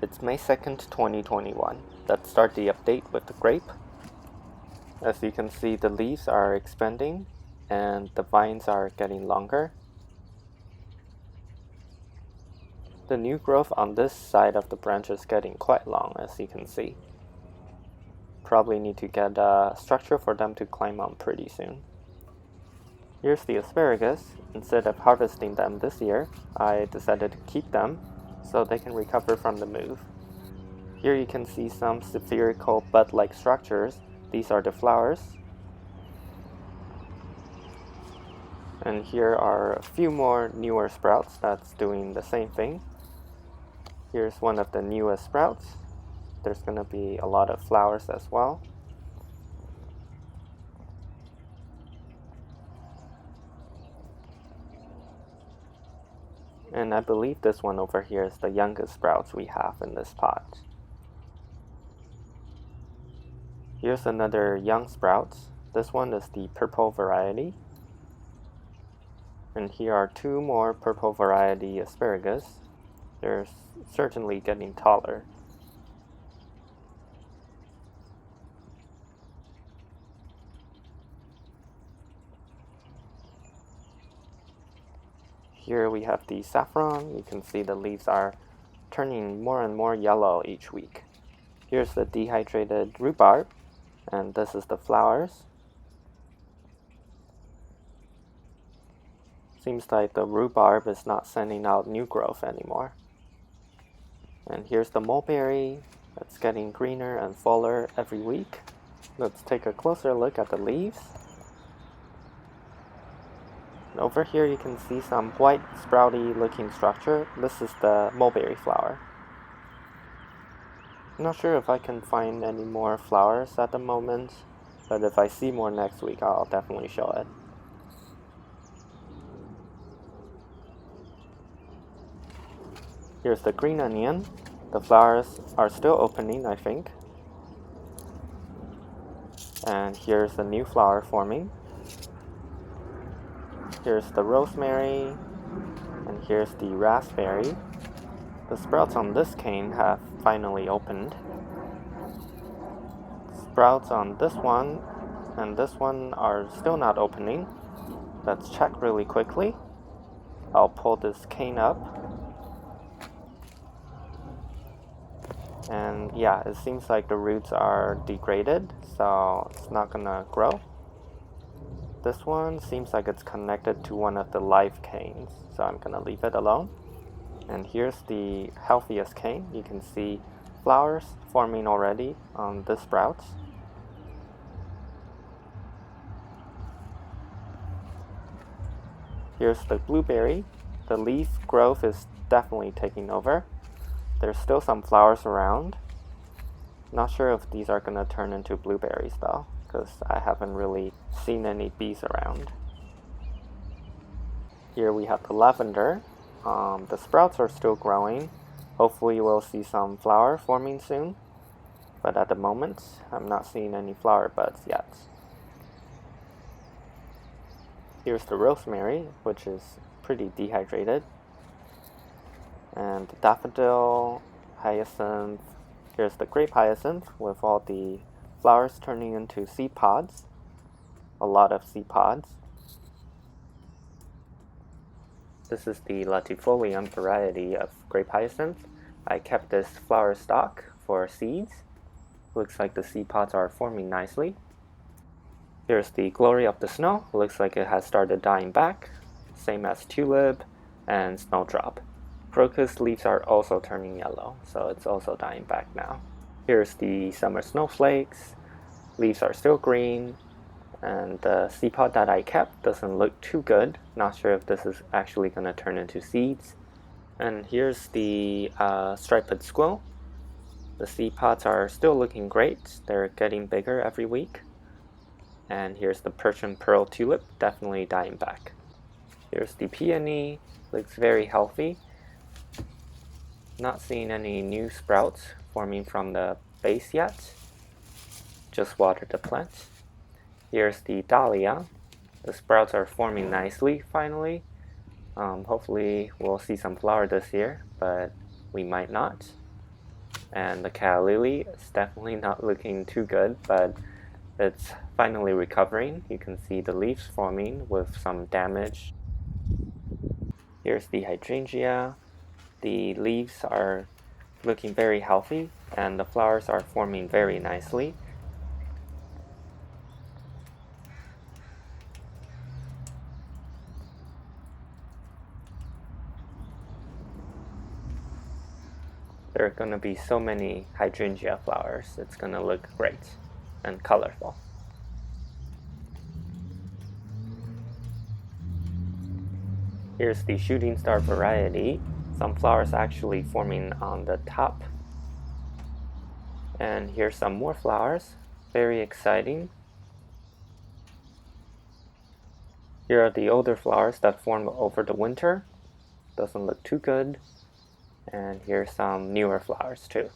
It's May 2nd, 2021. Let's start the update with the grape. As you can see, the leaves are expanding and the vines are getting longer. The new growth on this side of the branch is getting quite long, as you can see. Probably need to get a structure for them to climb on pretty soon. Here's the asparagus. Instead of harvesting them this year, I decided to keep them so they can recover from the move. Here you can see some spherical bud-like structures. These are the flowers. And here are a few more newer sprouts that's doing the same thing. Here's one of the newest sprouts. There's going to be a lot of flowers as well. And I believe this one over here is the youngest sprouts we have in this pot. Here's another young sprout. This one is the purple variety. And here are two more purple variety asparagus. They're certainly getting taller. Here we have the saffron. You can see the leaves are turning more and more yellow each week. Here's the dehydrated rhubarb, and this is the flowers. Seems like the rhubarb is not sending out new growth anymore. And here's the mulberry. It's getting greener and fuller every week. Let's take a closer look at the leaves. Over here you can see some white sprouty looking structure. This is the mulberry flower. I'm not sure if I can find any more flowers at the moment, but if I see more next week, I'll definitely show it. Here's the green onion. The flowers are still opening, I think. And here's a new flower forming. Here's the rosemary, and here's the raspberry. The sprouts on this cane have finally opened. Sprouts on this one and this one are still not opening. Let's check really quickly. I'll pull this cane up. And yeah, it seems like the roots are degraded, so it's not gonna grow. This one seems like it's connected to one of the live canes, so I'm gonna leave it alone. And here's the healthiest cane. You can see flowers forming already on the sprouts. Here's the blueberry. The leaf growth is definitely taking over. There's still some flowers around. Not sure if these are gonna turn into blueberries though, because I haven't really seen any bees around. Here we have the lavender. The sprouts are still growing. Hopefully we'll see some flower forming soon, but at the moment I'm not seeing any flower buds yet. Here's the rosemary, which is pretty dehydrated, and the daffodil, hyacinth. Here's the grape hyacinth with all the flowers turning into seed pods. A lot of seed pods. This is the latifolium variety of grape hyacinth. I kept this flower stalk for seeds. Looks like the seed pods are forming nicely. Here's the glory of the snow. Looks like it has started dying back. Same as tulip and snowdrop. Crocus leaves are also turning yellow, so it's also dying back now. Here's the summer snowflakes. Leaves are still green, and the seed pod that I kept doesn't look too good. Not sure if this is actually going to turn into seeds. And here's the striped squill. The seed pods are still looking great. They're getting bigger every week. And here's the Persian pearl tulip, definitely dying back. Here's the peony. Looks very healthy. Not seeing any new sprouts forming from the base yet. Just water the plant. Here's the dahlia. The sprouts are forming nicely finally. Hopefully we'll see some flower this year, but we might not. And the calla lily is definitely not looking too good, but it's finally recovering. You can see the leaves forming with some damage. Here's the hydrangea. The leaves are looking very healthy and the flowers are forming very nicely. There are going to be so many hydrangea flowers. It's going to look great and colorful. Here's the shooting star variety. Some flowers actually forming on the top. And here's some more flowers. Very exciting. Here are the older flowers that form over the winter. Doesn't look too good. And here's some newer flowers too.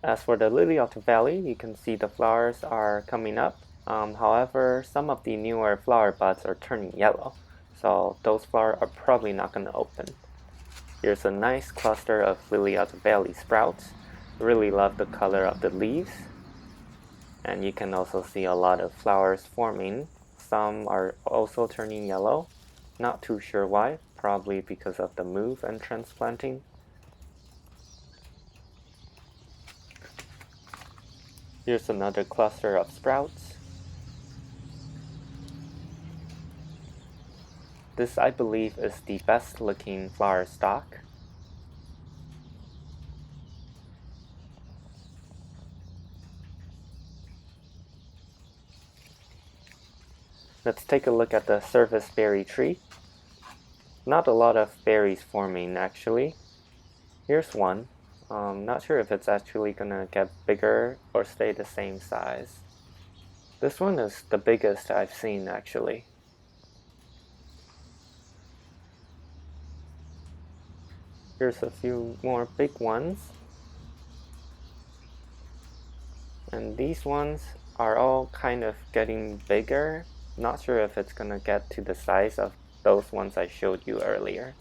As for the lily of the valley, you can see the flowers are coming up. However, some of the newer flower buds are turning yellow, so those flowers are probably not going to open. Here's a nice cluster of lily of the valley sprouts. Really love the color of the leaves. And you can also see a lot of flowers forming. Some are also turning yellow. Not too sure why, probably because of the move and transplanting. Here's another cluster of sprouts. This, I believe, is the best looking flower stalk. Let's take a look at the serviceberry tree. Not a lot of berries forming actually. Here's one. Not sure if it's actually gonna get bigger or stay the same size. This one is the biggest I've seen actually. Here's a few more big ones. And these ones are all kind of getting bigger. Not sure if it's gonna get to the size of those ones I showed you earlier.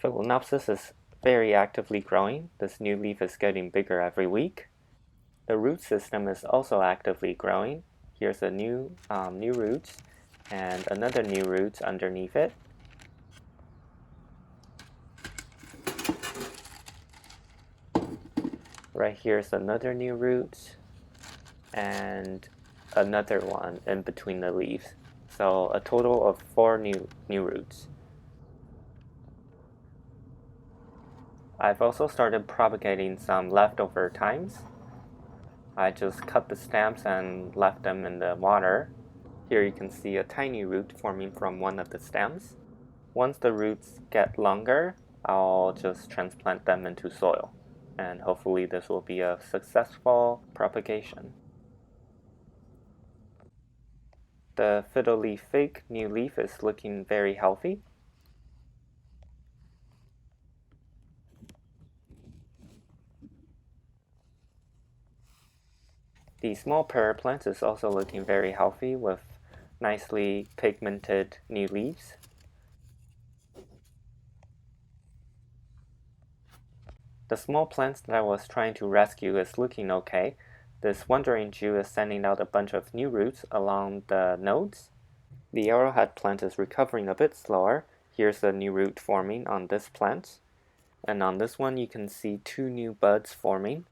Phalaenopsis is very actively growing. This new leaf is getting bigger every week. The root system is also actively growing. Here's a new roots and another new root underneath it. Right here's another new root and another one in between the leaves. So a total of 4 new roots. I've also started propagating some leftover thymes. I just cut the stems and left them in the water. Here you can see a tiny root forming from one of the stems. Once the roots get longer, I'll just transplant them into soil. And hopefully this will be a successful propagation. The fiddle leaf fig new leaf is looking very healthy. The small pear plant is also looking very healthy with nicely pigmented new leaves. The small plants that I was trying to rescue is looking okay. This wandering Jew is sending out a bunch of new roots along the nodes. The arrowhead plant is recovering a bit slower. Here's a new root forming on this plant. And on this one you can see 2 new buds forming.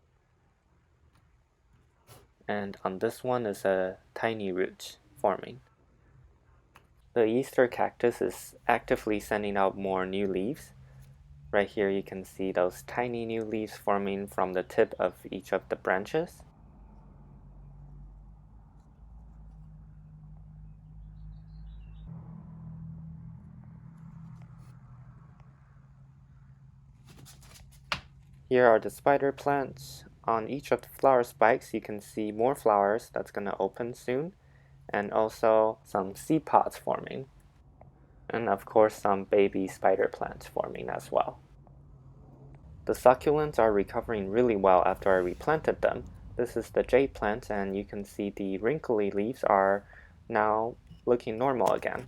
And on this one is a tiny root forming. The Easter cactus is actively sending out more new leaves. Right here you can see those tiny new leaves forming from the tip of each of the branches. Here are the spider plants. On each of the flower spikes you can see more flowers that's going to open soon, and also some seed pods forming. And of course some baby spider plants forming as well. The succulents are recovering really well after I replanted them. This is the jade plant and you can see the wrinkly leaves are now looking normal again.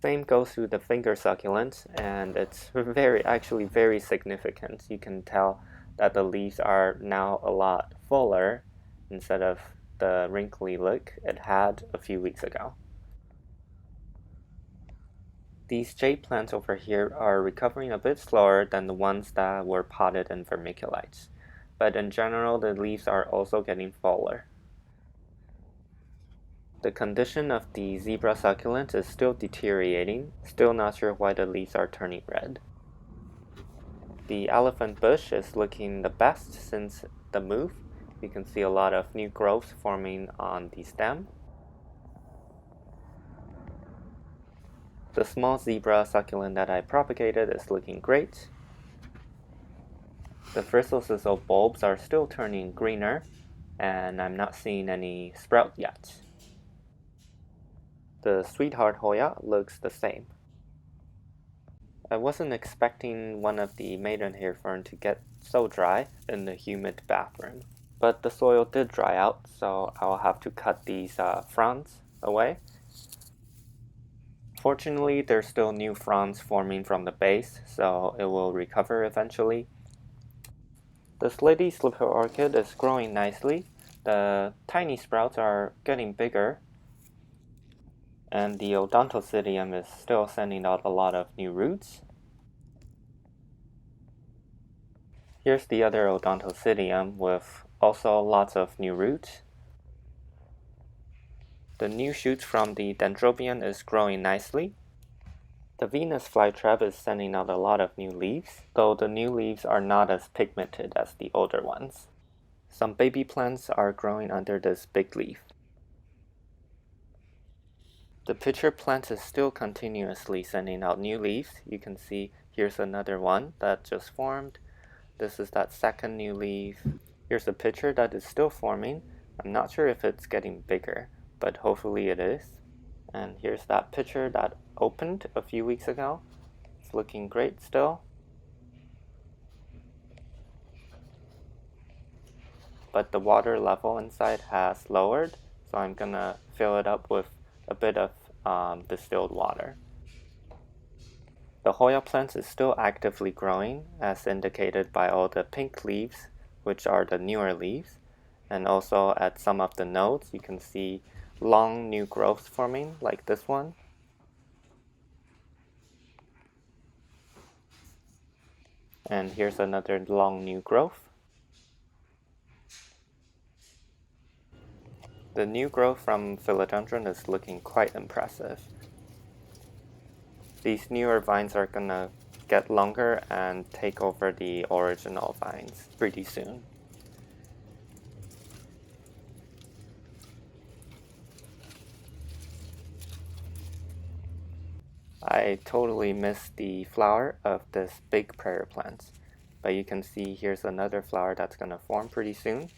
Same goes to the finger succulent, and it's actually very significant. You can tell that the leaves are now a lot fuller instead of the wrinkly look it had a few weeks ago. These jade plants over here are recovering a bit slower than the ones that were potted in vermiculites, but in general the leaves are also getting fuller. The condition of the zebra succulent is still deteriorating, still not sure why the leaves are turning red. The elephant bush is looking the best since the move. You can see a lot of new growths forming on the stem. The small zebra succulent that I propagated is looking great. The frizzle bulbs are still turning greener, and I'm not seeing any sprout yet. The sweetheart Hoya looks the same. I wasn't expecting one of the maidenhair fern to get so dry in the humid bathroom, but the soil did dry out, so I'll have to cut these fronds away. Fortunately, there's still new fronds forming from the base, so it will recover eventually. This lady slipper orchid is growing nicely. The tiny sprouts are getting bigger, and the odontocedium is still sending out a lot of new roots. Here's the other odontocedium with also lots of new roots. The new shoots from the dendrobium is growing nicely. The Venus flytrap is sending out a lot of new leaves, though the new leaves are not as pigmented as the older ones. Some baby plants are growing under this big leaf. The pitcher plant is still continuously sending out new leaves. You can see here's another one that just formed. This is that second new leaf. Here's a pitcher that is still forming. I'm not sure if it's getting bigger, but hopefully it is. And here's that pitcher that opened a few weeks ago. It's looking great still. But the water level inside has lowered, so I'm gonna fill it up with a bit of distilled water. The Hoya plant is still actively growing, as indicated by all the pink leaves, which are the newer leaves. And also at some of the nodes, you can see long new growths forming, like this one. And here's another long new growth. The new growth from philodendron is looking quite impressive. These newer vines are gonna get longer and take over the original vines pretty soon. I totally missed the flower of this big prayer plant, but you can see here's another flower that's gonna form pretty soon.